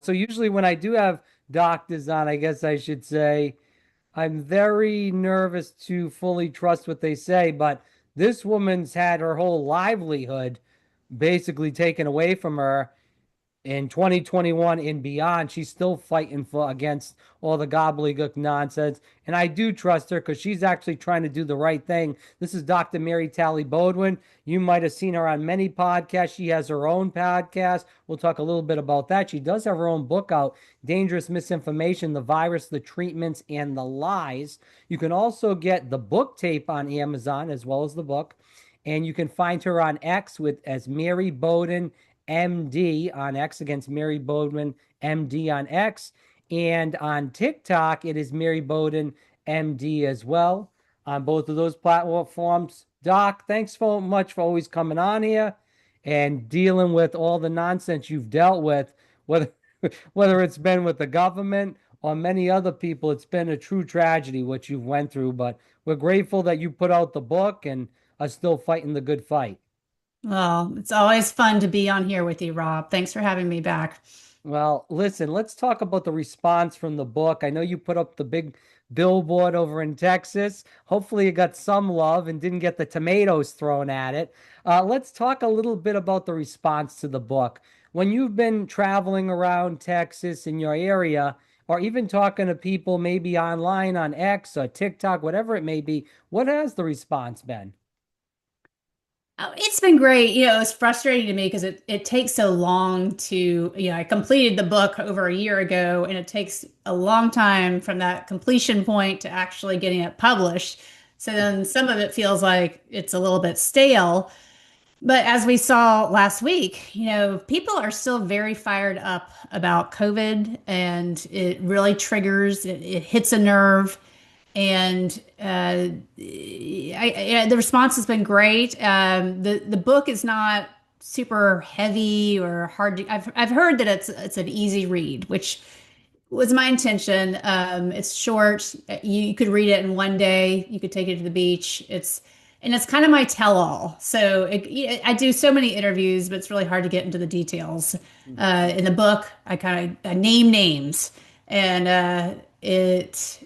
So usually when I do have doctors on, I guess I should say, I'm very nervous to fully trust what they say, but this woman's had her whole livelihood basically taken away from her in 2021 and beyond. She's still fighting for against all the gobbledygook nonsense. And I do trust her because she's actually trying to do the right thing. This is Dr. Mary Talley Bowden. You might have seen her on many podcasts. She has her own podcast. We'll talk a little bit about that. She does have her own book out, Dangerous Misinformation, the Virus, the Treatments, and the Lies. You can also get the book tape on Amazon as well as the book. And you can find her on X with as Mary Bowden MD on X, against Mary Bowden MD on X. And on TikTok, it is Mary Bowden MD as well on both of those platforms. Doc, thanks so much for always coming on here and dealing with all the nonsense you've dealt with, whether whether it's been with the government or many other people. It's been a true tragedy what you've went through, but we're grateful that you put out the book and are still fighting the good fight. Well, it's always fun to be on here with you, Rob. Thanks for having me back. Well, listen, let's talk about the response from the book. I know you put up the big billboard over in Texas. Hopefully, it got some love and didn't get the tomatoes thrown at it. Let's talk a little bit about the response to the book. When you've been traveling around Texas in your area, or even talking to people maybe online on X or TikTok, whatever it may be, what has the response been? Oh, it's been great. It's frustrating to me because it takes so long to, I completed the book over a year ago, and it takes a long time from that completion point to actually getting it published. So then some of it feels like it's a little bit stale. But as we saw last week, people are still very fired up about COVID, and it really triggers, it hits a nerve. And the response has been great. The book is not super heavy or hard to, I've heard that it's an easy read, which was my intention. It's short. You could read it in one day. You could take it to the beach. It's kind of my tell-all. So I do so many interviews, but it's really hard to get into the details. In the book, I name names, and it's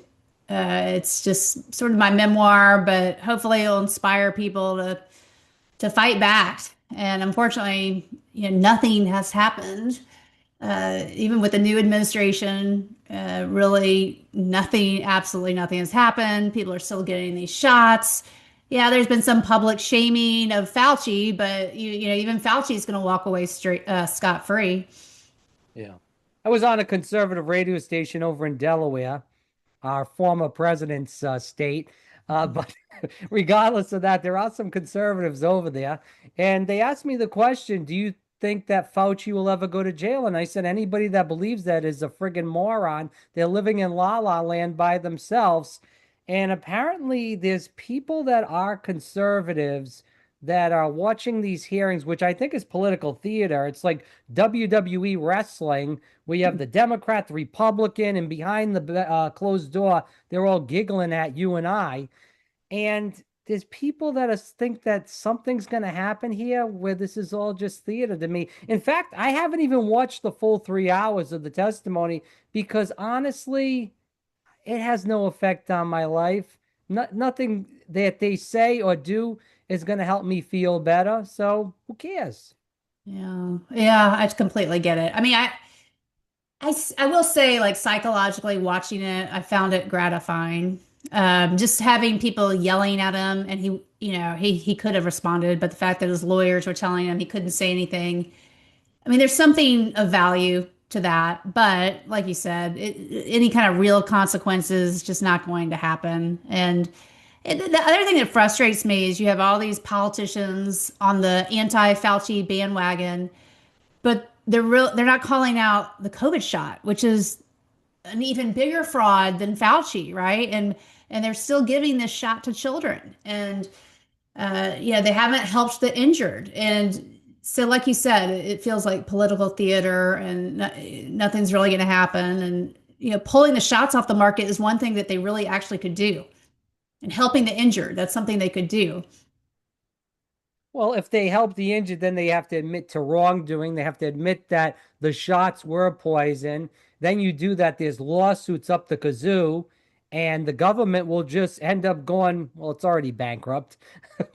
just sort of my memoir, but hopefully it'll inspire people to fight back. And unfortunately, nothing has happened. Even with the new administration, really nothing, absolutely nothing has happened. People are still getting these shots. Yeah, there's been some public shaming of Fauci, but even Fauci is going to walk away straight scot-free. Yeah. I was on a conservative radio station over in Delaware, our former president's state. But regardless of that, there are some conservatives over there. And they asked me the question, do you think that Fauci will ever go to jail? And I said, anybody that believes that is a friggin' moron. They're living in la la land by themselves. And apparently, there's people that are conservatives that are watching these hearings, which I think is political theater. It's like WWE wrestling, where you have the Democrat, the Republican, and behind the closed door, they're all giggling at you and I. And there's people that think that something's going to happen here where this is all just theater to me. In fact, I haven't even watched the full 3 hours of the testimony because honestly, it has no effect on my life. Nothing that they say or do is going to help me feel better. So who cares? Yeah, yeah, I completely get it. I mean, I will say, like, psychologically watching it, I found it gratifying. Just having people yelling at him, and he could have responded, but the fact that his lawyers were telling him he couldn't say anything. I mean, there's something of value to that, but like you said, any kind of real consequences just not going to happen. And the other thing that frustrates me is you have all these politicians on the anti-Fauci bandwagon, but they're not calling out the COVID shot, which is an even bigger fraud than Fauci, right? And they're still giving this shot to children, and they haven't helped the injured. And so, like you said, it feels like political theater, and nothing's really going to happen. And pulling the shots off the market is one thing that they really actually could do, and helping the injured, that's something they could do. Well, if they help the injured, then they have to admit to wrongdoing. They have to admit that the shots were poison. Then you do that, there's lawsuits up the kazoo, and the government will just end up going, well, it's already bankrupt,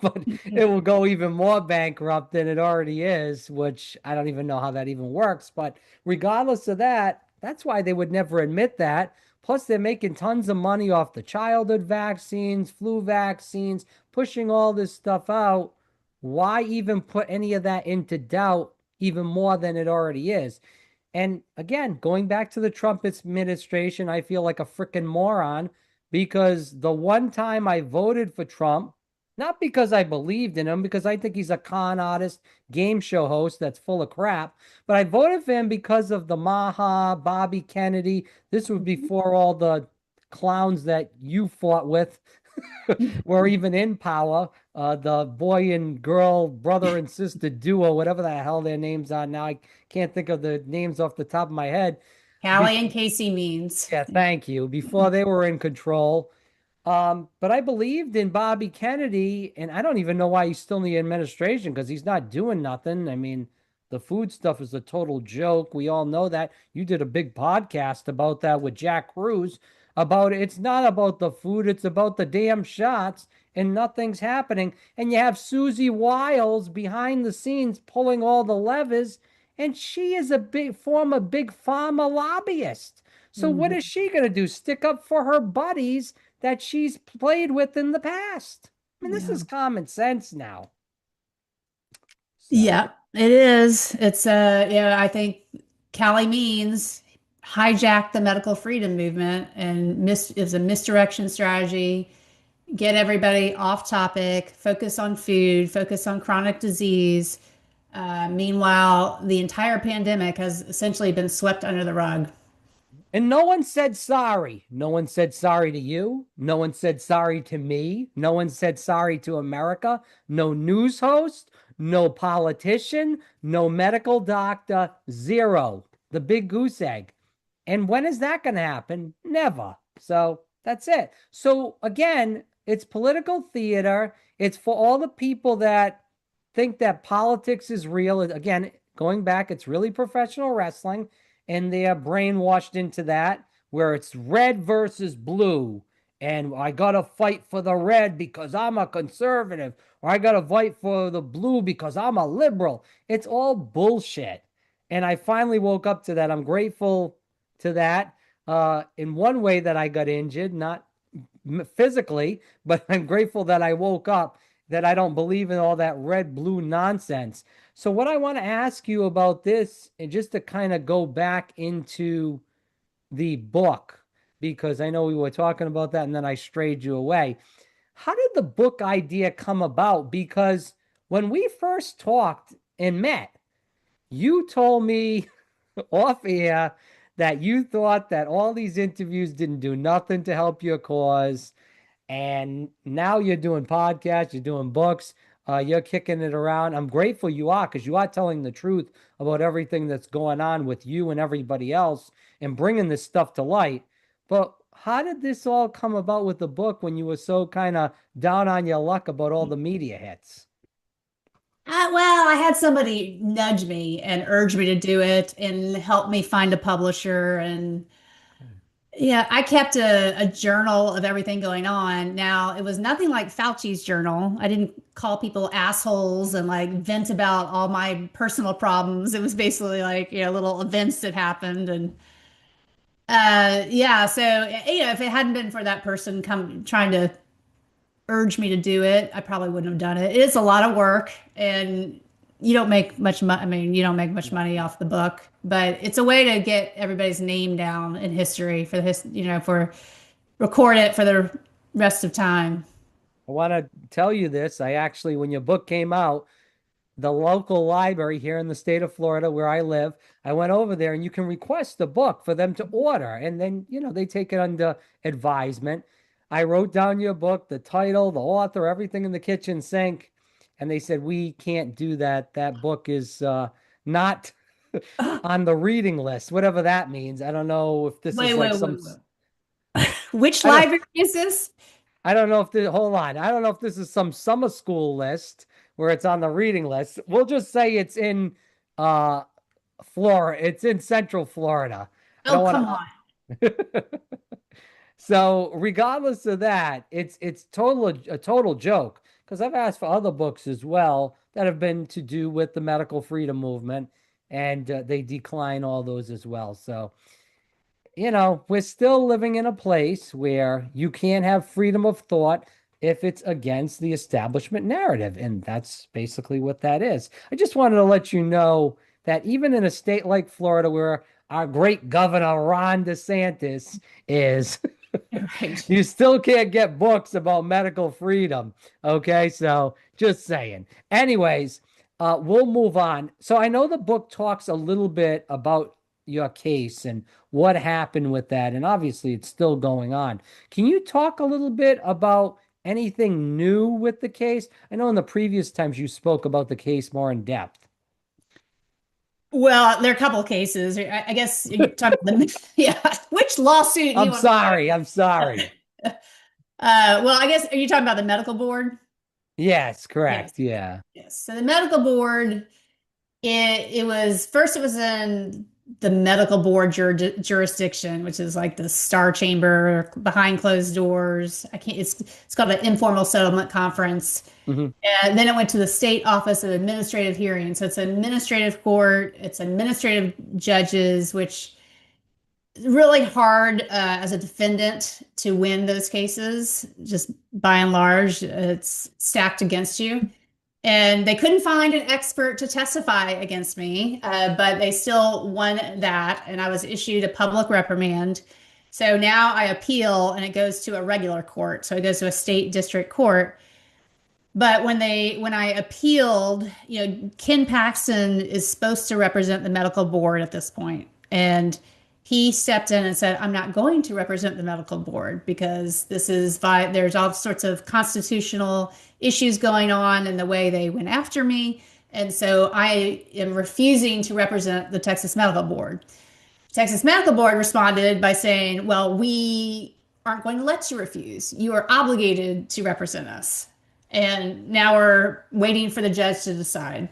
but it will go even more bankrupt than it already is, which I don't even know how that even works. But regardless of that, that's why they would never admit that. Plus, they're making tons of money off the childhood vaccines, flu vaccines, pushing all this stuff out. Why even put any of that into doubt even more than it already is? And again, going back to the Trump administration, I feel like a freaking moron because the one time I voted for Trump, not because I believed in him, because I think he's a con artist, game show host that's full of crap, but I voted for him because of the Maha, Bobby Kennedy. This was before all the clowns that you fought with were even in power. The boy and girl, brother and sister duo, whatever the hell their names are now. I can't think of the names off the top of my head. Callie and Before, Casey means. yeah, thank you. Before they were in control. But I believed in Bobby Kennedy, and I don't even know why he's still in the administration because he's not doing nothing. I mean, the food stuff is a total joke. We all know that. You did a big podcast about that with Jack Cruz about it's not about the food, it's about the damn shots, and nothing's happening. And you have Susie Wiles behind the scenes pulling all the levers, and she is a big former big pharma lobbyist. So what Mhm. is she going to do? Stick up for her buddies that she's played with in the past. I mean, this Yeah. is common sense now. So, Yeah, it is. It's yeah, I think Callie Means hijacked the medical freedom movement and is a misdirection strategy. Get everybody off topic, focus on food, focus on chronic disease. Meanwhile, the entire pandemic has essentially been swept under the rug. and no one said sorry. No one said sorry to you. No one said sorry to me. No one said sorry to America. No news host, no politician, no medical doctor, zero. The big goose egg. And when is that going to happen? Never. So that's it. So again, it's political theater. It's for all the people that think that politics is real. Again, going back, it's really professional wrestling, and they are brainwashed into that where it's red versus blue. And I got to fight for the red because I'm a conservative, or I got to fight for the blue because I'm a liberal. It's all bullshit. And I finally woke up to that. I'm grateful to that. In one way that I got injured, not physically, but I'm grateful that I woke up, that I don't believe in all that red blue nonsense. So, what I want to ask you about this, and just to kind of go back into the book, because I know we were talking about that and then I strayed you away. How did the book idea come about? Because when we first talked and met, you told me off air that you thought that all these interviews didn't do nothing to help your cause. And now you're doing podcasts, you're doing books, you're kicking it around. I'm grateful you are because you are telling the truth about everything that's going on with you and everybody else and bringing this stuff to light. But how did this all come about with the book when you were so kind of down on your luck about all the media hits? Well, I had somebody nudge me and urge me to do it and help me find a publisher. And yeah, I kept a journal of everything going on. Now, it was nothing like Fauci's journal. I didn't call people assholes and like vent about all my personal problems. It was basically like, little events that happened. And yeah, so, if it hadn't been for that person come trying to urge me to do it, I probably wouldn't have done it. It is a lot of work and you don't make much money. I mean, you don't make much money off the book, but it's a way to get everybody's name down in history for for record it for the rest of time. I want to tell you this. I actually, when your book came out, the local library here in the state of Florida where I live, I went over there and you can request a book for them to order. And then, they take it under advisement. I wrote down your book, the title, the author, everything in the kitchen sink. And they said, we can't do that. That book is not on the reading list, whatever that means. I don't know if this Wait, is like wait, some, wait, wait. Which I don't, library is this? I don't know if this, hold on. I don't know if this is some summer school list where it's on the reading list. We'll just say it's in uh Florida. It's in Central Florida. I Oh, don't want come on. to. So regardless of that, it's total a total joke because I've asked for other books as well that have been to do with the medical freedom movement, and they decline all those as well. So we're still living in a place where you can't have freedom of thought if it's against the establishment narrative. And that's basically what that is. I just wanted to let you know that even in a state like Florida, where our great governor, Ron DeSantis, is, Right. you still can't get books about medical freedom. Okay. So just saying. Anyways, we'll move on. So I know the book talks a little bit about your case and what happened with that. And obviously, it's still going on. Can you talk a little bit about anything new with the case? I know in the previous times you spoke about the case more in depth. Well, there are a couple of cases. I guess you're talking about the, yeah. Which lawsuit do you I'm want to talk sorry. I'm sorry. about? Well, I guess, are you talking about the medical board? Yes, Yes. correct. Yeah. Yes. So the medical board, it was first, it was in the medical board jurisdiction, which is like the star chamber behind closed doors. I can't, it's called an informal settlement conference. Mhm. And then it went to the state office of administrative hearing. So it's an administrative court, it's administrative judges, which is really hard as a defendant to win those cases. Just by and large, it's stacked against you. And they couldn't find an expert to testify against me, but they still won that. And I was issued a public reprimand. So now I appeal and it goes to a regular court. So it goes to a state district court. But when I appealed, Ken Paxton is supposed to represent the medical board at this point, and he stepped in and said, "I'm not going to represent the medical board because there's all sorts of constitutional issues going on in the way they went after me, and so I am refusing to represent the Texas Medical Board." Texas Medical Board responded by saying, "Well, we aren't going to let you refuse. You are obligated to represent us." And now we're waiting for the judge to decide.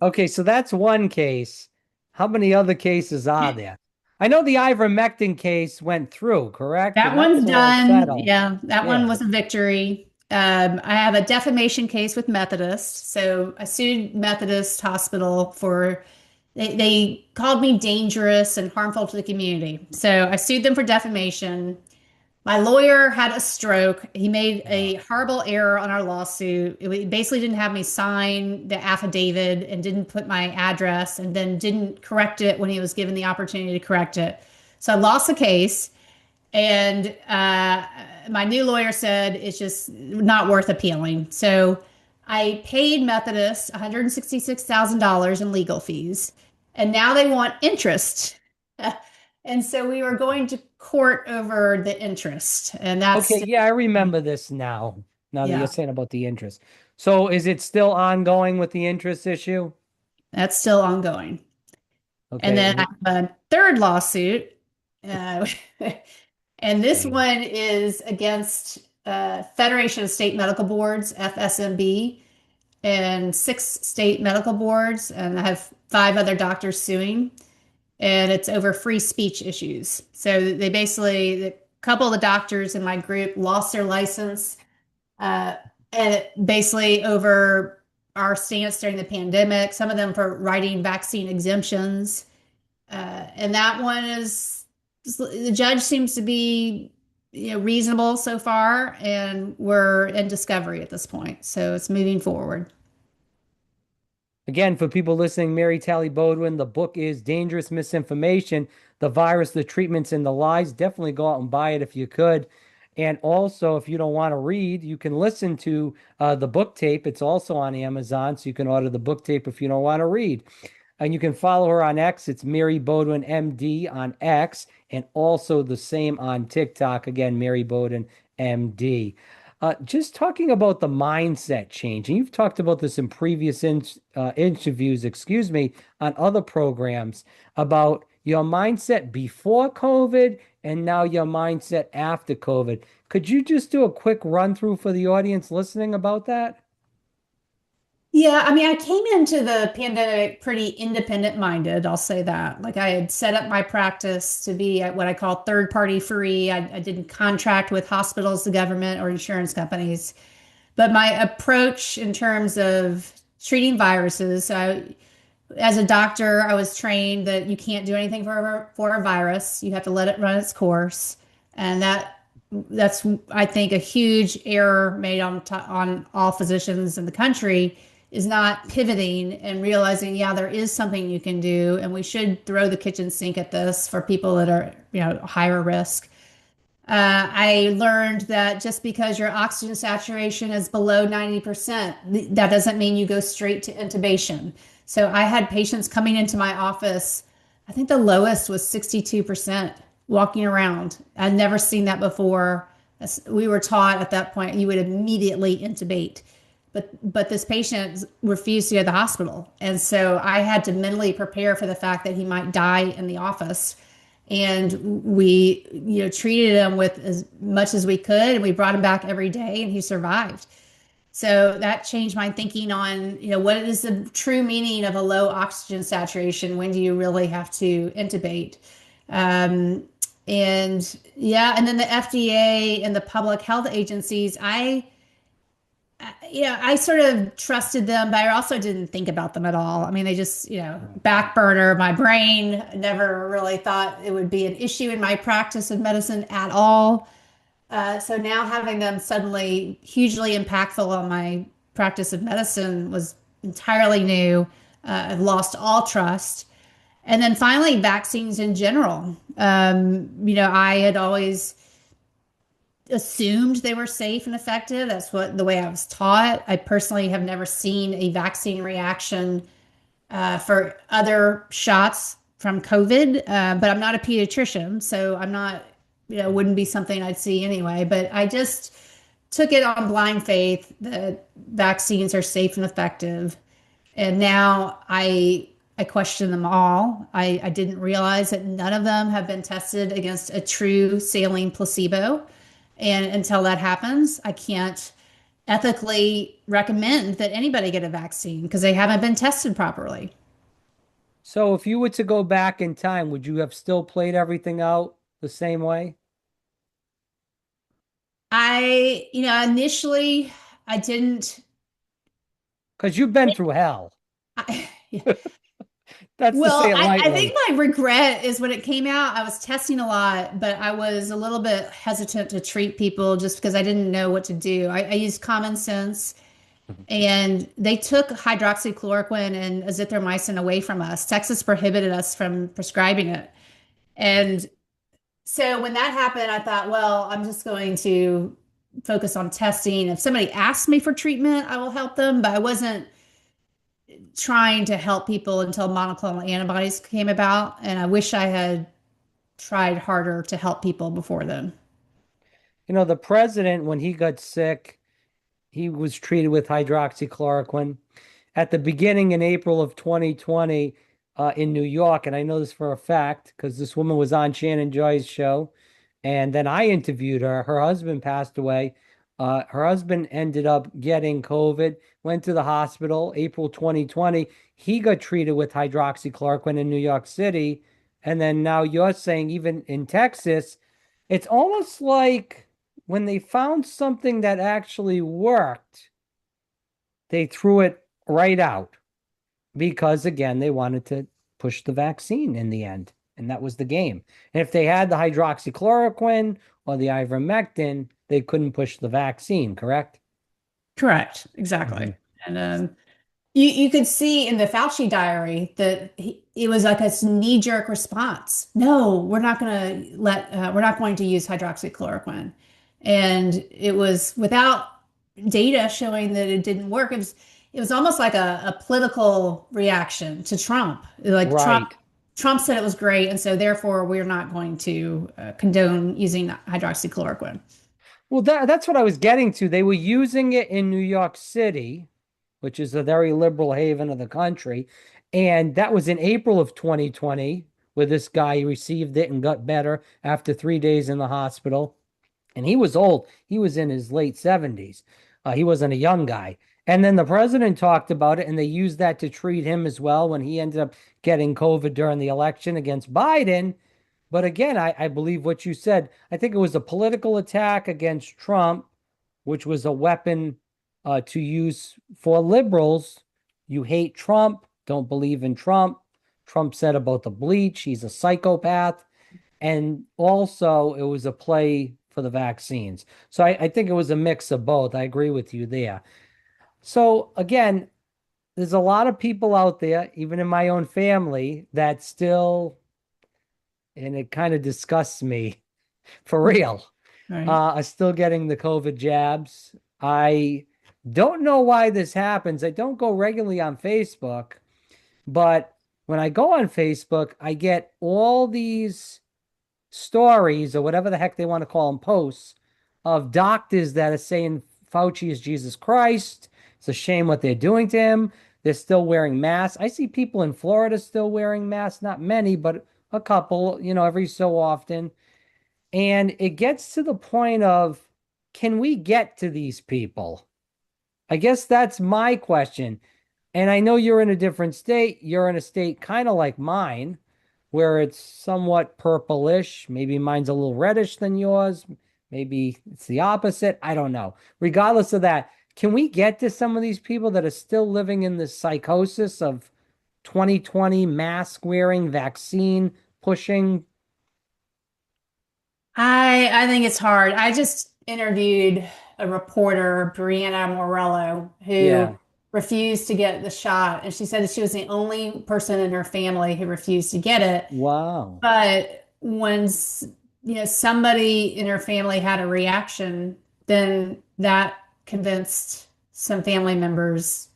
Okay, so that's one case. How many other cases are there? I know the ivermectin case went through, correct? That And that one's was all done. settled. Yeah, that one Yeah. was a victory. I have a defamation case with Methodist. So I sued Methodist Hospital for they called me dangerous and harmful to the community. So I sued them for defamation. My lawyer had a stroke. He made a horrible error on our lawsuit. It basically didn't have me sign the affidavit and didn't put my address and then didn't correct it when he was given the opportunity to correct it. So I lost the case. And my new lawyer said it's just not worth appealing. So I paid Methodist $166,000 in legal fees. And now they want interest. And so we were going to court over the interest. And Okay, that's, yeah, I remember this now. Now that you're yeah, saying about the interest. So is it still ongoing with the interest issue? that's still ongoing. And Okay. then I have a third lawsuit. Uh, and this Okay. one is against Federation of State Medical Boards, FSMB, and 6 state medical boards. And I have 5 other doctors suing. And it's over free speech issues. So they basically, a couple of the doctors in my group lost their license, uh, and basically over our stance during the pandemic, some of them for writing vaccine exemptions. And that one is, the judge seems to be, reasonable so far, and we're in discovery at this point. So it's moving forward. Again, for people listening, Mary Talley Bowden, the book is Dangerous Misinformation, the virus, the treatments, and the lies. Definitely go out and buy it if you could. And also, if you don't want to read, you can listen to the book tape. It's also on Amazon, so you can order the book tape if you don't want to read. And you can follow her on X. It's Mary Bowden MD on X, and also the same on TikTok. Again, Mary Bowden MD. Just talking about the mindset change, and you've talked about this in previous interviews, excuse me, on other programs about your mindset before COVID and now your mindset after COVID. Could you just do a quick run through for the audience listening about that? Yeah, I mean, I came into the pandemic pretty independent minded, I'll say that. Like I had set up my practice to be at what I call third party free. I didn't contract with hospitals, the government, or insurance companies. But my approach in terms of treating viruses, as a doctor, I was trained that you can't do anything for a virus. You have to let it run its course, and that's I think a huge error made on all physicians in the country is not pivoting and realizing, yeah, there is something you can do, and we should throw the kitchen sink at this for people that are, higher risk. I learned that just because your oxygen saturation is below 90%, that doesn't mean you go straight to intubation. So I had patients coming into my office. I think the lowest was 62% walking around. I'd never seen that before. We were taught at that point you would immediately intubate. But this patient refused to go to the hospital. And so I had to mentally prepare for the fact that he might die in the office, and we treated him with as much as we could, and we brought him back every day, and he survived. So that changed my thinking on what is the true meaning of a low oxygen saturation. When do you really have to intubate? um, and yeah, and then the FDA and the public health agencies, I sort of trusted them, but I also didn't think about them at all. I mean, they just, back burner my brain. Never really thought it would be an issue in my practice of medicine at all. So now having them suddenly hugely impactful on my practice of medicine was entirely new. I've lost all trust. And then finally, vaccines in general. I had always assumed they were safe and effective. That's what the way I was taught. I personally have never seen a vaccine reaction for other shots from COVID, but I'm not a pediatrician, so I'm not, wouldn't be something I'd see anyway. But I just took it on blind faith that vaccines are safe and effective. And now I question them all. I didn't realize that none of them have been tested against a true saline placebo. And until that happens, I can't ethically recommend that anybody get a vaccine because they haven't been tested properly. So if you were to go back in time, would you have still played everything out the same way? Initially I didn't. Because you've been through hell. I, That's to Well, say it I think lightly. my regret is when it came out, I was testing a lot, but I was a little bit hesitant to treat people just because I didn't know what to do. I used common sense, and they took hydroxychloroquine and azithromycin away from us. Texas prohibited us from prescribing it. And so when that happened, I thought, well, I'm just going to focus on testing. If somebody asks me for treatment, I will help them, but I wasn't trying to help people until monoclonal antibodies came about. And I wish I had tried harder to help people before then. The president, when he got sick, he was treated with hydroxychloroquine. At the beginning in April of 2020 in New York, and I know this for a fact because this woman was on Shannon Joy's show, and then I interviewed her. Her husband passed away. Her husband ended up getting COVID, went to the hospital April 2020. He got treated with hydroxychloroquine in New York City. And then now you're saying even in Texas, it's almost like when they found something that actually worked, they threw it right out because, again, they wanted to push the vaccine in the end. And that was the game. And if they had the hydroxychloroquine or the ivermectin, they couldn't push the vaccine, correct? Correct. Mhm. Exactly. And you could see in the Fauci diary that it was like a knee-jerk response. No, we're not going to use hydroxychloroquine. And it was without data showing that it didn't work. It was almost like a political reaction to Trump. Like Right. Trump said it was great, and so therefore we're not going to condone using hydroxychloroquine. Well, that's what I was getting to. They were using it in New York City, which is a very liberal haven of the country. And that was in April of 2020, where this guy received it and got better after 3 days in the hospital. And he was old. He was in his late 70s. He wasn't a young guy. And then the president talked about it, and they used that to treat him as well when he ended up getting COVID during the election against Biden. But again, I believe what you said. I think it was a political attack against Trump, which was a weapon to use for liberals. You hate Trump, don't believe in Trump. Trump said about the bleach, he's a psychopath. And also, it was a play for the vaccines. So I think it was a mix of both. I agree with you there. So again, there's a lot of people out there, even in my own family, that still, and it kind of disgusts me for real, Right. are still getting the COVID jabs. I don't know why this happens. I don't go regularly on Facebook, but when I go on Facebook, I get all these stories or whatever the heck they want to call them, posts of doctors that are saying Fauci is Jesus Christ. It's a shame what they're doing to him. They're still wearing masks. I see people in Florida still wearing masks, not many, but a couple, every so often. And it gets to the point of, can we get to these people? I guess that's my question. And I know you're in a different state. You're in a state kind of like mine, where it's somewhat purplish. Maybe mine's a little reddish than yours. Maybe it's the opposite. I don't know. Regardless of that, can we get to some of these people that are still living in this psychosis of 2020 mask wearing, vaccine pushing? I think it's hard. I just interviewed a reporter, Brianna Morello, who Yeah. refused to get the shot, and she said that she was the only person in her family who refused to get it. Wow. But when somebody in her family had a reaction, then that convinced some family members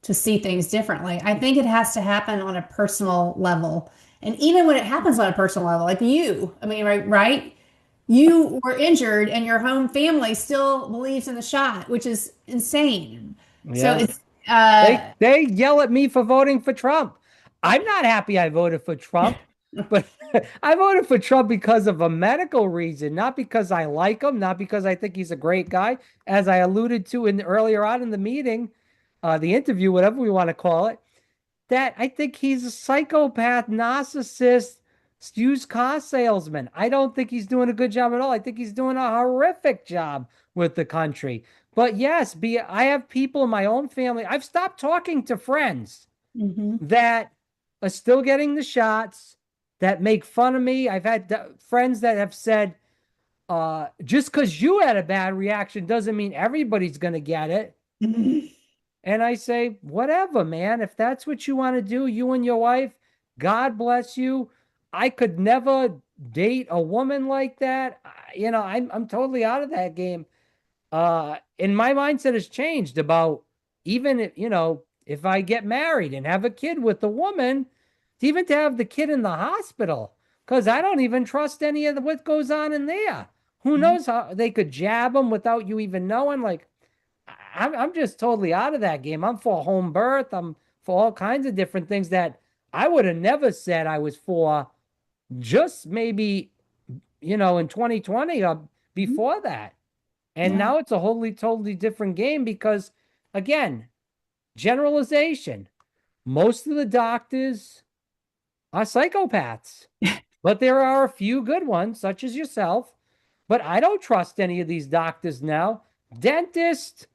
to see things differently. I think it has to happen on a personal level. And even when it happens on a personal level, like you, I mean, right? You were injured and your home family still believes in the shot, which is insane. So Yeah. it's They yell at me for voting for Trump. I'm not happy I voted for Trump, but I voted for Trump because of a medical reason, not because I like him, not because I think he's a great guy. As I alluded to in earlier on in the meeting, the interview, whatever we want to call it, that I think he's a psychopath, narcissist, used car salesman. I don't think he's doing a good job at all. I think he's doing a horrific job with the country. But yes, I have people in my own family. I've stopped talking to friends Mhm. that are still getting the shots, that make fun of me. I've had friends that have said, just because you had a bad reaction doesn't mean everybody's going to get it. Mhm. And I say, whatever, man. If that's what you want to do, you and your wife, God bless you. I could never date a woman like that. I'm totally out of that game. And my mindset has changed about, even if I get married and have a kid with a woman, even to have the kid in the hospital, because I don't even trust any of what goes on in there. Who knows how they could jab them without you even knowing? Like, I'm just totally out of that game. I'm for home birth. I'm for all kinds of different things that I would have never said I was for, just maybe, in 2020 or before that. And Yeah. now it's a wholly, totally different game because, again, generalization. Most of the doctors are psychopaths, but there are a few good ones, such as yourself. But I don't trust any of these doctors now. Dentist,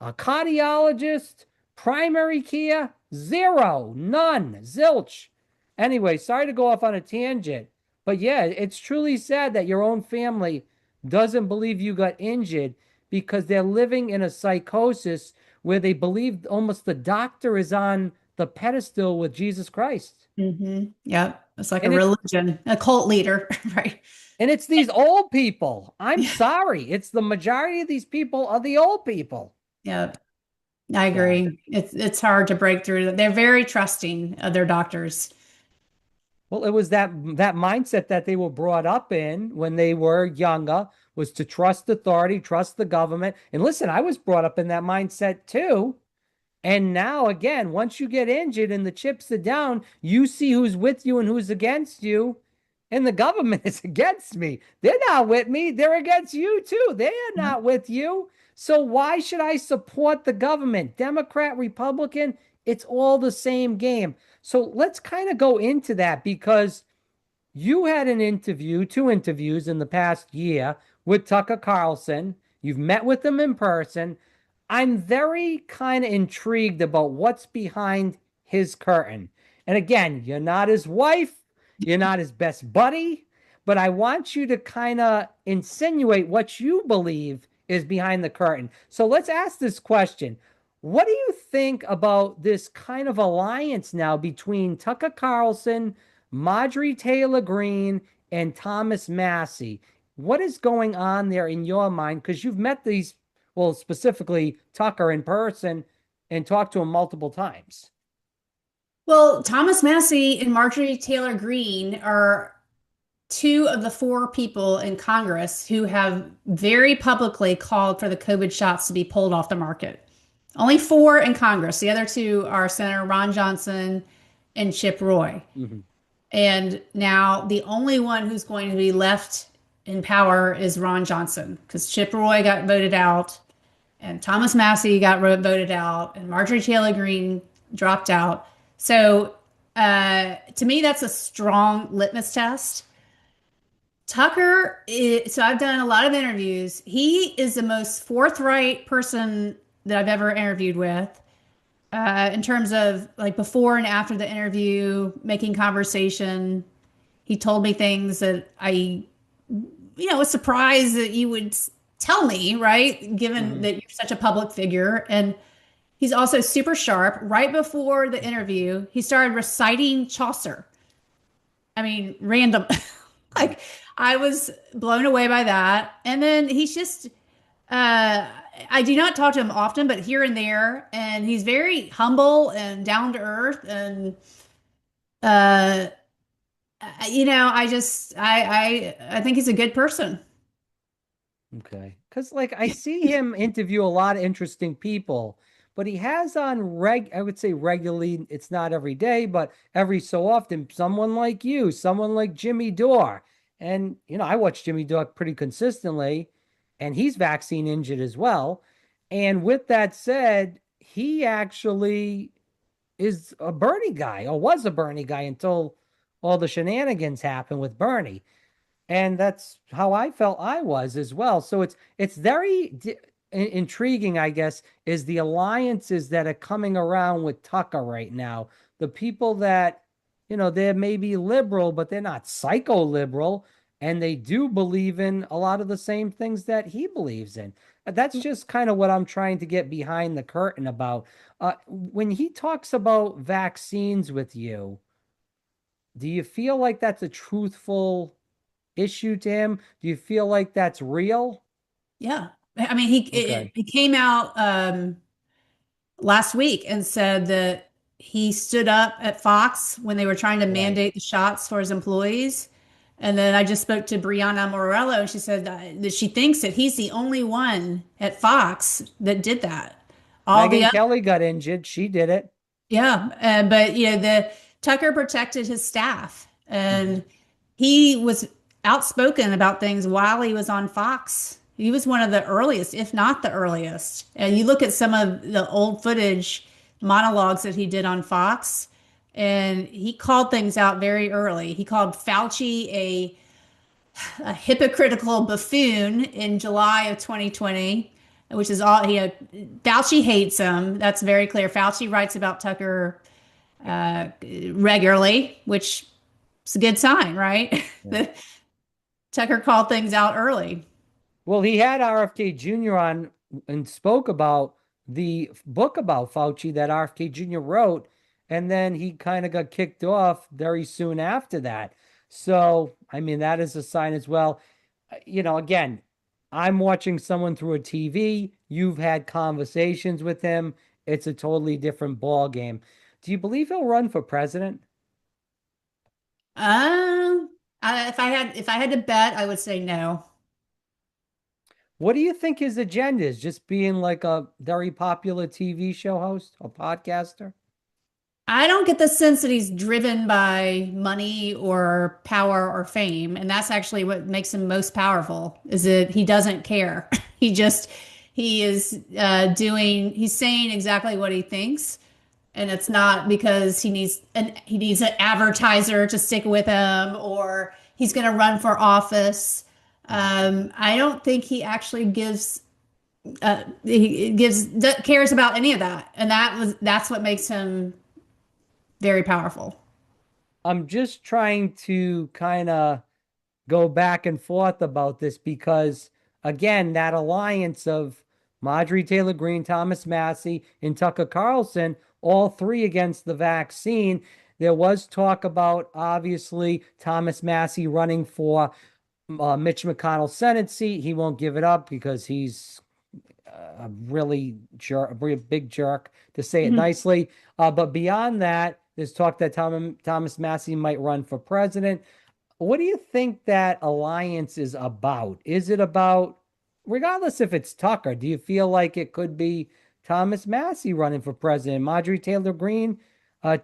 a cardiologist, primary care, zero, none, zilch. Anyway, sorry to go off on a tangent, but yeah, it's truly sad that your own family doesn't believe you got injured because they're living in a psychosis where they believe almost the doctor is on the pedestal with Jesus Christ. Yep. It's like a And it's religion, a cult leader, right? and it's these old people. I'm sorry. It's the majority of these people are the old people. Yep. I So, agree. It's hard to break through. They're very trusting of their doctors. well, it was that mindset that they were brought up in when they were younger, was to trust authority, trust the government. And listen, I was brought up in that mindset too. And now again, once you get injured and the chips are down, you see who's with you and who's against you. and the government is against me. They're not with me. They're against you too. They are Yeah. not with you. So why should I support the government? Democrat, Republican, it's all the same game. So let's kind of go into that because you had an interview, two interviews in the past year with Tucker Carlson. You've met with him in person. I'm very kind of intrigued about what's behind his curtain. And again, you're not his wife, you're not his best buddy, but I want you to kind of insinuate what you believe is behind the curtain. So let's ask this question. What do you think about this kind of alliance now between Tucker Carlson, Marjorie Taylor Greene, and Thomas Massey? What is going on there in your mind? Because you've met these, well, specifically Tucker in person and talked to him multiple times. Well, Thomas Massey and Marjorie Taylor Greene are two of the four people in Congress who have very publicly called for the COVID shots to be pulled off the market. Only four in Congress. The other two are Senator Ron Johnson and Chip Roy. Mm-hmm. And now the only one who's going to be left in power is Ron Johnson because Chip Roy got voted out and Thomas Massey got voted out and Marjorie Taylor Greene dropped out. So to me, that's a strong litmus test. So I've done a lot of interviews. He is the most forthright person that I've ever interviewed with in terms of like before and after the interview, making conversation. He told me things that was surprised that you would tell me, right? Given Mm-hmm. that you're such a public figure. And he's also super sharp. Right before the interview, he started reciting Chaucer. I mean, random. Like I was blown away by that. And then he's just I do not talk to him often, but here and there, and he's very humble and down to earth and uh I think he's a good person. Okay. Because, like, I see him interview a lot of interesting people, but he has on I would say regularly, it's not every day, but every so often, someone like you, someone like Jimmy Dore. And, I watch Jimmy Dore pretty consistently, and he's vaccine injured as well. And with that said, he actually is a Bernie guy or was a Bernie guy until all the shenanigans happened with Bernie, and that's how I felt I was as well. So it's very intriguing, I guess, is the alliances that are coming around with Tucker right now. The people that they're maybe liberal, but they're not psycho liberal, and they do believe in a lot of the same things that he believes in. That's just kind of what I'm trying to get behind the curtain about. When he talks about vaccines with you, do you feel like that's a truthful issue to him? Do you feel like that's real? Yeah. I mean, Okay. he came out last week and said that he stood up at Fox when they were trying to Right. mandate the shots for his employees. And then I just spoke to Brianna Morello, and she said that she thinks that he's the only one at Fox that did that. All the Megan other, Kelly got injured. She did it. yeah, but the Tucker protected his staff, Mhm. and he was outspoken about things while he was on Fox. He was one of the earliest, if not the earliest. And you look at some of the old footage monologues that he did on Fox, and he called things out very early. He called Fauci a hypocritical buffoon in July of 2020, which is all he had. Fauci hates him. That's very clear. Fauci writes about Tucker regularly, which is a good sign, right? Yeah. That Tucker called things out early. Well, he had RFK Jr. on and spoke about the book about Fauci that RFK Jr. wrote, and then he kind of got kicked off very soon after that. So, I mean, that is a sign as well. Again, I'm watching someone through a TV. You've had conversations with him. It's a totally different ball game. Do you believe he'll run for president? Um, if I had to bet, I would say no. What do you think his agenda is? Just being like a very popular TV show host, a podcaster? I don't get the sense that he's driven by money or power or fame, and that's actually what makes him most powerful, is that he doesn't care. He just he is he's saying exactly what he thinks, and it's not because he needs an advertiser to stick with him or he's going to run for office. I don't think he actually cares about any of that, and that's what makes him very powerful. I'm just trying to kind of go back and forth about this because, again, that alliance of Marjorie Taylor Greene, Thomas Massey, and Tucker Carlson, all three against the vaccine. There was talk about, obviously, Thomas Massey running for Mitch McConnell's Senate seat. He won't give it up because he's a really jerk, a really big jerk, to say it Mhm. nicely. But beyond that, there's talk that Thomas Massey might run for president. What do you think that alliance is about? Is it about, regardless if it's Tucker, do you feel like it could be Thomas Massey running for president, Marjorie Taylor Greene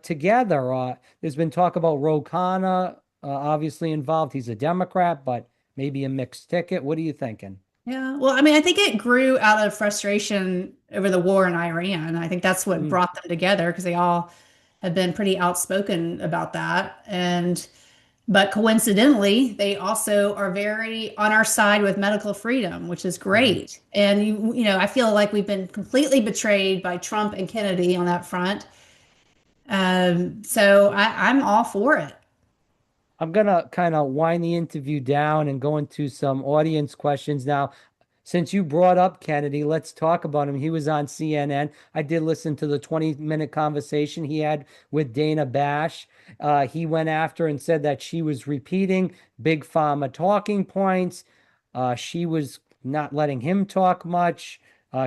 together? There's been talk about Ro Khanna obviously involved. He's a Democrat, but maybe a mixed ticket. What are you thinking? Yeah. Well, I mean, I think it grew out of frustration over the war in Iran. I think that's what Mm, brought them together because they all have been pretty outspoken about that. But coincidentally, they also are very on our side with medical freedom, which is mhm. great. And I feel like we've been completely betrayed by Trump and Kennedy on that front. So I'm all for it. I'm gonna kind of wind the interview down and go into some audience questions now. Since you brought up Kennedy, let's talk about him. He was on CNN. I did listen to the 20-minute conversation he had with Dana Bash. He went after and said that she was repeating Big Pharma talking points. She was not letting him talk much.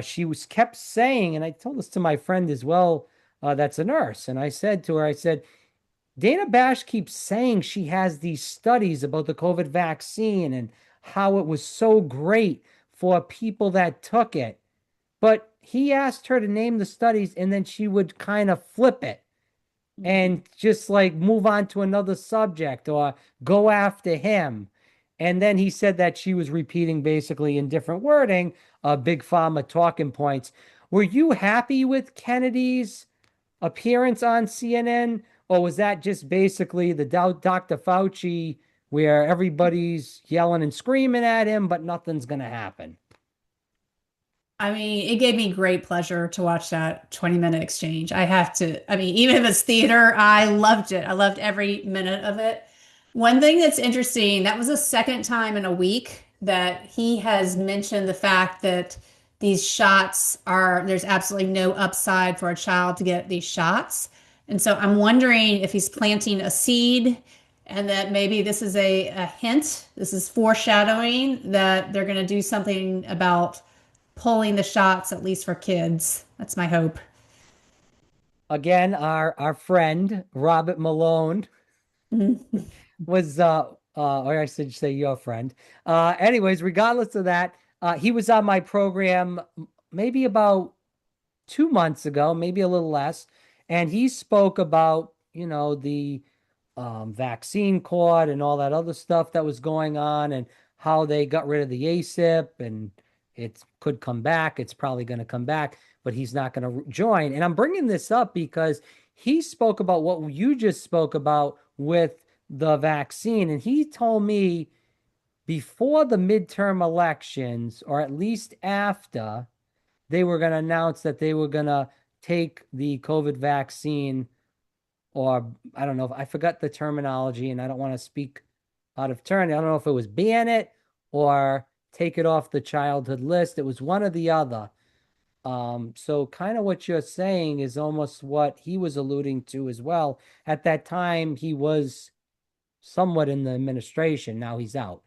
She was kept saying, and I told this to my friend as well, that's a nurse, and I said to her, I said, Dana Bash keeps saying she has these studies about the COVID vaccine and how it was so great for people that took it. But he asked her to name the studies and then she would kind of flip it Mhm. and just like move on to another subject or go after him. And then he said that she was repeating basically in different wording, Big Pharma talking points. Were you happy with Kennedy's appearance on CNN, or was that just basically the Dr. Fauci where everybody's yelling and screaming at him, but nothing's going to happen? I mean, it gave me great pleasure to watch that 20-minute exchange. I mean, even if it's theater, I loved it. I loved every minute of it. One thing that's interesting, that was the second time in a week that he has mentioned the fact that there's absolutely no upside for a child to get these shots. And so I'm wondering if he's planting a seed and that maybe this is a hint, this is foreshadowing that they're going to do something about pulling the shots, at least for kids. That's my hope. Again, our friend Robert Malone Mhm. was or I should say your friend. Anyways, regardless of that, he was on my program maybe about 2 months ago, maybe a little less, and he spoke about, the vaccine cord and all that other stuff that was going on and how they got rid of the ASIP and it could come back. It's probably going to come back, but he's not going to join. And I'm bringing this up because he spoke about what you just spoke about with the vaccine. And he told me before the midterm elections, or at least after, they were going to announce that they were going to take the COVID vaccine, or I don't know, I forgot the terminology and I don't want to speak out of turn. I don't know if it was ban it or take it off the childhood list. It was one or the other. So kind of what you're saying is almost what he was alluding to as well. At that time, he was somewhat in the administration. Now he's out.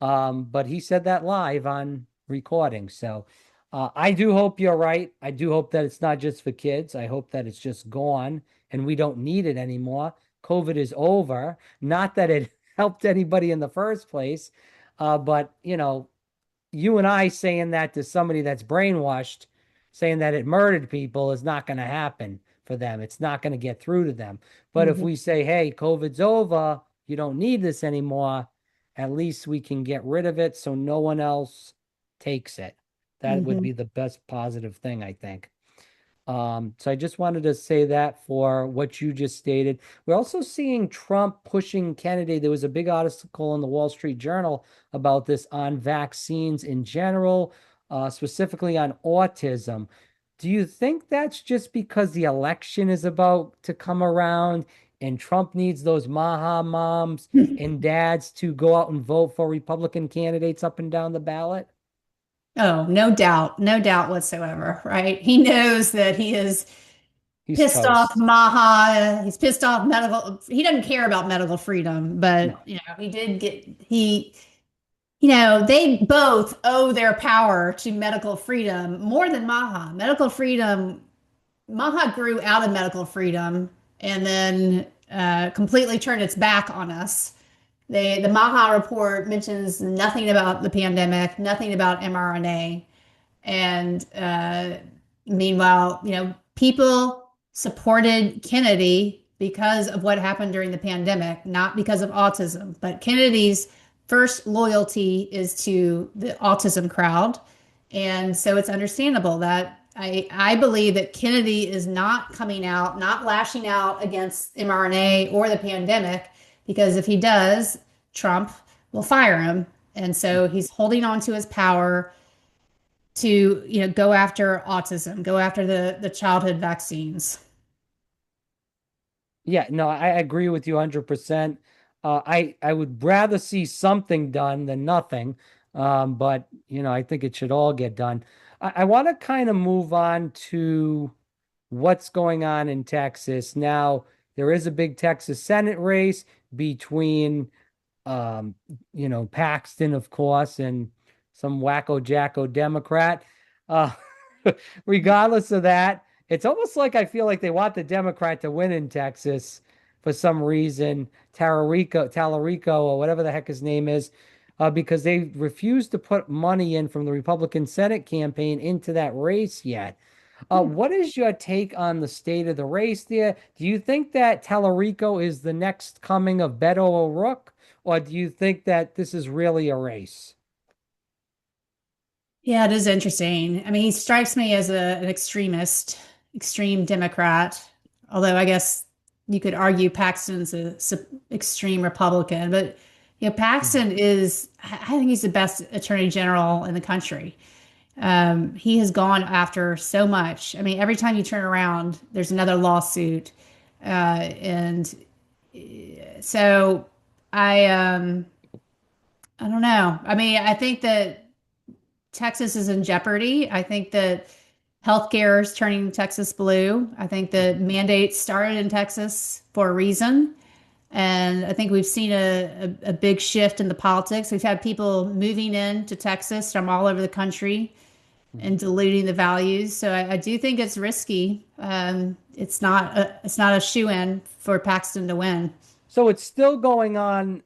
But he said that live on recording. So I do hope you're right. I do hope that it's not just for kids. I hope that it's just gone and we don't need it anymore. COVID is over. Not that it helped anybody in the first place, but you and I saying that to somebody that's brainwashed, saying that it murdered people is not going to happen. for them. It's not going to get through to them. But if Mhm. we say, hey, COVID's over, you don't need this anymore, at least we can get rid of it so no one else takes it. That would Mhm. be the best positive thing, I think. So I just wanted to say that for what you just stated. We're also seeing Trump pushing Kennedy. There was a big article in the Wall Street Journal about this on vaccines in general, specifically on autism. Do you think that's just because the election is about to come around and Trump needs those Maha moms and dads to go out and vote for Republican candidates up and down the ballot? Oh, no doubt, no doubt whatsoever, right? He knows that he is He's pissed off toast. Maha. He's pissed off medical. He doesn't care about medical freedom, but No. he did get they both owe their power to medical freedom more than Maha. Medical freedom, Maha grew out of medical freedom and then completely turned its back on us. The Maha report mentions nothing about the pandemic, nothing about mRNA. And meanwhile, people supported Kennedy because of what happened during the pandemic, not because of autism. But Kennedy's first loyalty is to the autism crowd. And so it's understandable that I believe that Kennedy is not coming out, not lashing out against mRNA or the pandemic, because if he does, Trump will fire him. And so he's holding on to his power to go after autism, go after the childhood vaccines. Yeah, no, I agree with you 100%. I would rather see something done than nothing. But I think it should all get done. I want to kind of move on to what's going on in Texas. Now, there is a big Texas Senate race between um, Paxton, of course, and some wacko jacko Democrat. Uh, regardless of that, it's almost like I feel like they want the Democrat to win in Texas for some reason. Tallarico, or whatever the heck his name is, because they refused to put money in from the Republican Senate campaign into that race yet. What is your take on the state of the race there? Do you think that Tallarico is the next coming of Beto O'Rourke, or do you think that this is really a race? Yeah, it is interesting. I mean, he strikes me as an extremist, extreme Democrat, although I guess you could argue Paxton's a extreme Republican. But Paxton is, I think he's the best attorney general in the country. He has gone after so much. I mean, every time you turn around, there's another lawsuit. And so I don't know. I mean, I think that Texas is in jeopardy. I think that healthcare is turning Texas blue. I think that mandates started in Texas for a reason. And I think we've seen a big shift in the politics. We've had people moving into Texas from all over the country and diluting the values. So I do think it's risky. It's not a shoe-in for Paxton to win. So it's still going on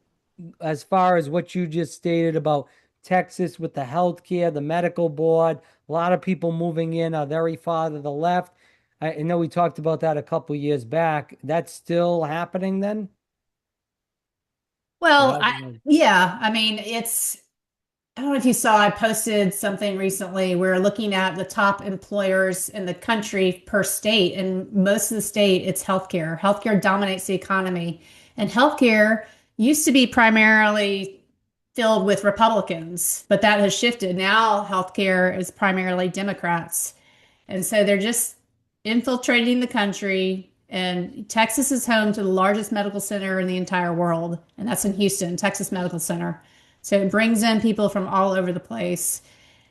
as far as what you just stated about Texas with the healthcare, the medical board, a lot of people moving in are very far to the left. I know we talked about that a couple years back. That's still happening then? Or Well, how's it? yeah, I mean, I don't know if you saw, I posted something recently. We're looking at the top employers in the country per state, and most of the state, it's healthcare. Healthcare dominates the economy, and healthcare used to be primarily filled with Republicans, but that has shifted. Now, healthcare is primarily Democrats. And so they're just infiltrating the country. And Texas is home to the largest medical center in the entire world, and that's in Houston, Texas Medical Center. So it brings in people from all over the place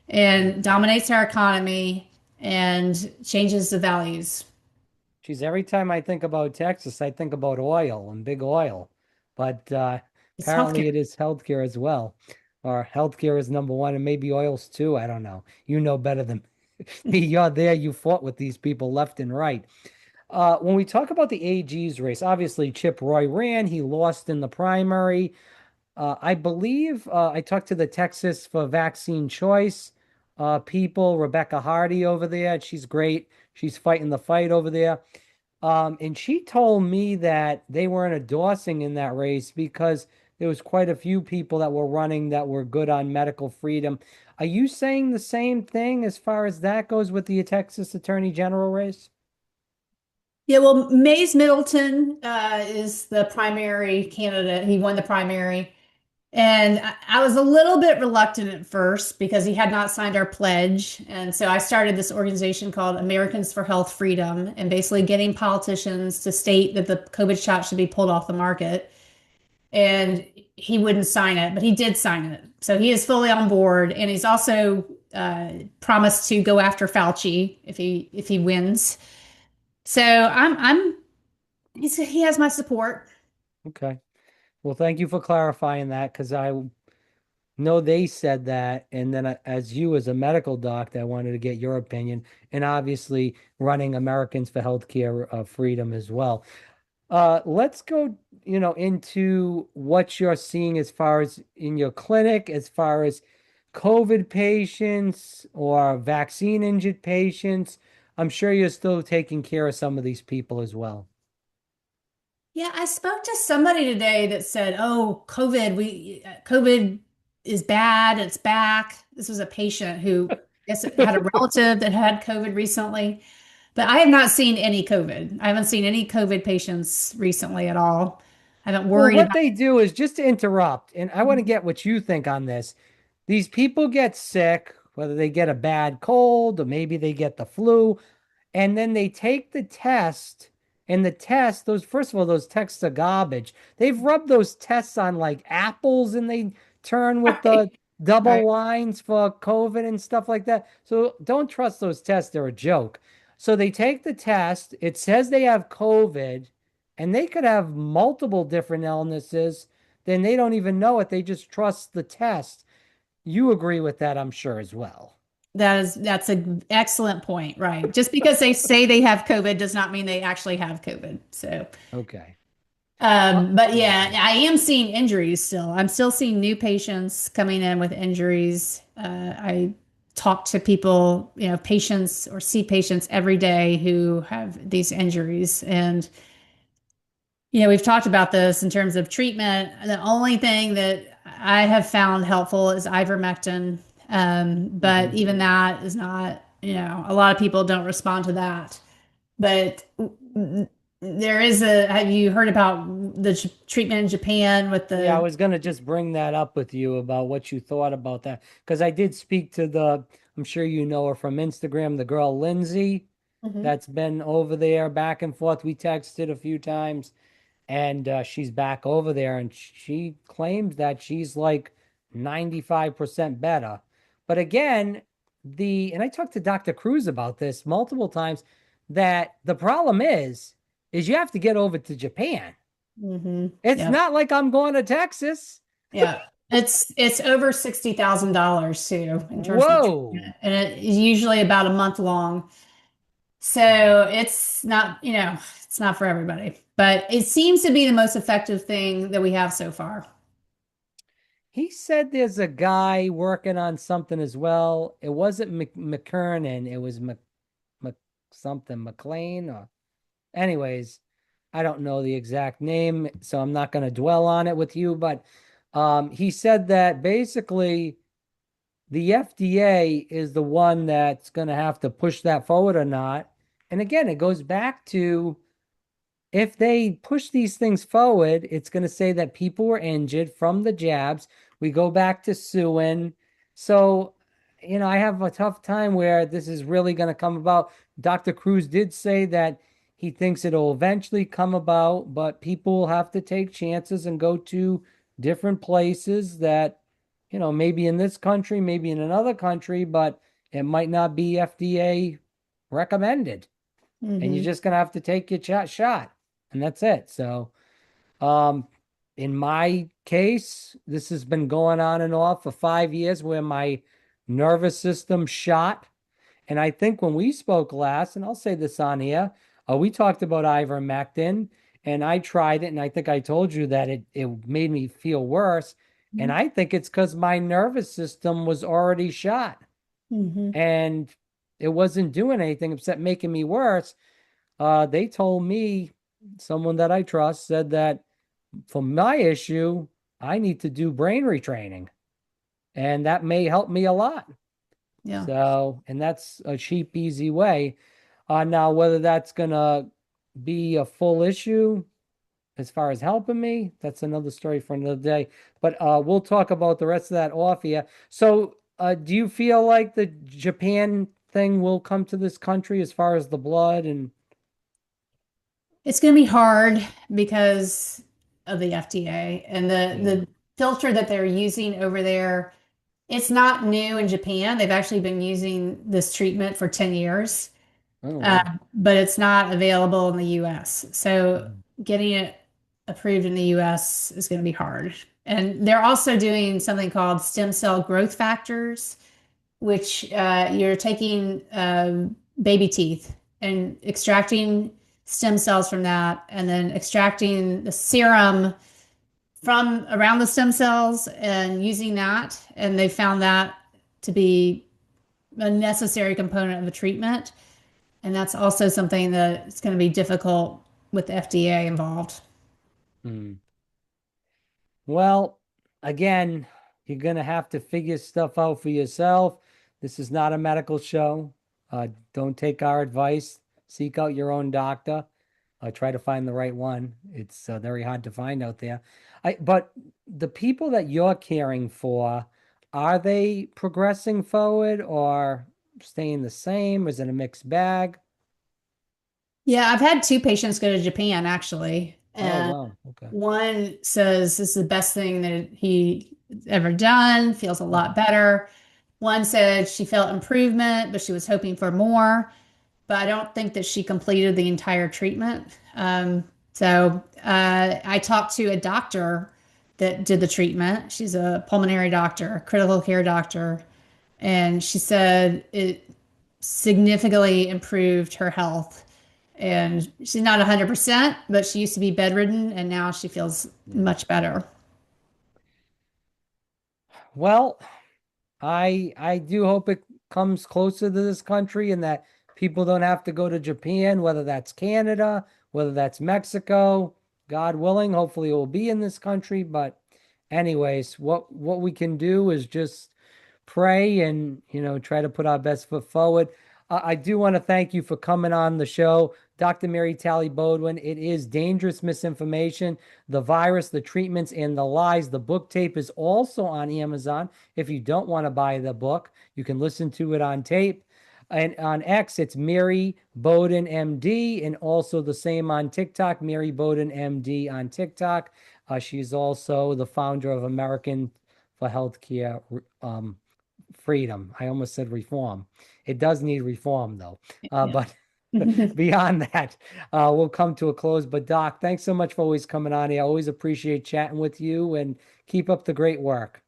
and dominates our economy and changes the values. Geez, every time I think about Texas, I think about oil and big oil. But It's apparently healthcare. it is healthcare as well. Or healthcare is number one, and maybe oils too. I don't know. You know better than me. You're there. You fought with these people left and right. When we talk about the AG's race, obviously Chip Roy ran. He lost in the primary. I believe I talked to the Texas for Vaccine Choice people, Rebecca Hardy over there. She's great. She's fighting the fight over there. And she told me that they weren't endorsing in that race because there was quite a few people that were running that were good on medical freedom. Are you saying the same thing as far as that goes with the Texas Attorney General race? Yeah, well, Mays Middleton is the primary candidate. He won the primary. And I was a little bit reluctant at first because he had not signed our pledge. And so I started this organization called Americans for Health Freedom and basically getting politicians to state that the COVID shot should be pulled off the market. And he wouldn't sign it, but he did sign it. So he is fully on board. And he's also promised to go after Fauci if he wins. So he has my support. Okay. Well, thank you for clarifying that because I know they said that. And then, as you, as a medical doctor, I wanted to get your opinion. And obviously, running Americans for Healthcare Freedom as well. Let's go, into what you're seeing as far as in your clinic, as far as COVID patients or vaccine injured patients. I'm sure you're still taking care of some of these people as well. Yeah, I spoke to somebody today that said, "Oh, COVID is bad. It's back." This was a patient who I guess had a relative that had COVID recently, but I have not seen any COVID. I haven't seen any COVID patients recently at all. I haven't Well, worried what about. they do is just to interrupt, and I want to get what you think on this. These people get sick, whether they get a bad cold or maybe they get the flu, and then they take the test, and the test, those, first of all, those tests are garbage. They've rubbed those tests on like apples and they turn with the Right, double right. lines for COVID and stuff like that. So don't trust those tests, they're a joke. So they take the test, it says they have COVID, and they could have multiple different illnesses. Then they don't even know it. They just trust the test. You agree with that, I'm sure, as well. That's an excellent point, right? Just because they say they have COVID does not mean they actually have COVID. So. Okay. But yeah, Mhm. I am seeing injuries still. I'm still seeing new patients coming in with injuries. I talk to people, patients or see patients every day who have these injuries. And, we've talked about this in terms of treatment. The only thing that I have found helpful is ivermectin. But Mhm. even that is not, a lot of people don't respond to that. But there is have you heard about the treatment in Japan with Yeah, I the, was gonna just bring that up with you about what you thought about that because I did speak to I'm sure you know her from Instagram, the girl Lindsay Mhm. that's been over there back and forth. We texted a few times, and she's back over there, and she claims that she's like 95% better. But again, and I talked to Dr. Cruz about this multiple times, that the problem is you have to get over to Japan. It's Yeah. not like I'm going to Texas. Yeah. It's over $60,000 too in terms of Whoa. treatment. And it's usually about a month long. So it's not for everybody. But it seems to be the most effective thing that we have so far. He said there's a guy working on something as well. It wasn't McKernan, it was Mc something McLean or anyways, I don't know the exact name, so I'm not going to dwell on it with you, but he said that basically the FDA is the one that's going to have to push that forward or not. And again, it goes back to if they push these things forward, it's going to say that people were injured from the jabs. We go back to suing. So, I have a tough time where this is really going to come about. Dr. Cruz did say that he thinks it'll eventually come about, but people will have to take chances and go to different places that, maybe in this country, maybe in another country, but it might not be FDA recommended, and you're Hmm. just gonna have to take your shot, and that's it. So, um, in my case, this has been going on and off for 5 years, where my nervous system shot. And I think when we spoke last, and I'll say this on here, we talked about ivermectin, and I tried it, and I think I told you that it made me feel worse. And I think it's because my nervous system was already shot, Hmm. and it wasn't doing anything except making me worse. They told me, someone that I trust said that for my issue, I need to do brain retraining, and that may help me a lot. Yeah. So, and that's a cheap, easy way. Now, whether that's gonna be a full issue as far as helping me, that's another story for another day. But we'll talk about the rest of that off here. So, do you feel like the Japan thing will come to this country as far as the blood and It's going to be hard because of the FDA and yeah. the filter that they're using over there. It's not new in Japan. They've actually been using this treatment for 10 years, Oh wow. but it's not available in the US. So getting it approved in the US is going to be hard. And they're also doing something called stem cell growth factors, which you're taking baby teeth and extracting stem cells from that, and then extracting the serum from around the stem cells and using that. And they found that to be a necessary component of the treatment. And that's also something that it's going to be difficult with the FDA involved. Hmm. Well, again, you're going to have to figure stuff out for yourself. This is not a medical show. Don't take our advice. Seek out your own doctor. Try to find the right one. It's very hard to find out there. But the people that you're caring for, are they progressing forward or staying the same? Is it a mixed bag? Yeah, I've had two patients go to Japan actually, Oh, and wow. Okay. one says this is the best thing that he ever done, feels a lot better. One said she felt improvement, but she was hoping for more. But I don't think that she completed the entire treatment. I talked to a doctor that did the treatment. She's a pulmonary doctor, a critical care doctor, and she said it significantly improved her health. And she's not 100%, but she used to be bedridden and now she feels Yeah. much better. Well, I do hope it comes closer to this country and that people don't have to go to Japan, whether that's Canada, whether that's Mexico. God willing, hopefully it will be in this country. But anyways, what we can do is just pray and try to put our best foot forward. I do want to thank you for coming on the show, Dr. Mary Talley Bowden. It is Dangerous Misinformation, the virus, the treatments, and the lies. The book tape is also on Amazon. If you don't want to buy the book, you can listen to it on tape. And on X, it's Mary Bowden MD, and also the same on TikTok, Mary Bowden MD on TikTok. She's also the founder of American for Healthcare Freedom. I almost said reform. It does need reform, though. Yeah. But beyond that, we'll come to a close. But Doc, thanks so much for always coming on here. I always appreciate chatting with you and keep up the great work.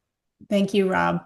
Thank you, Rob.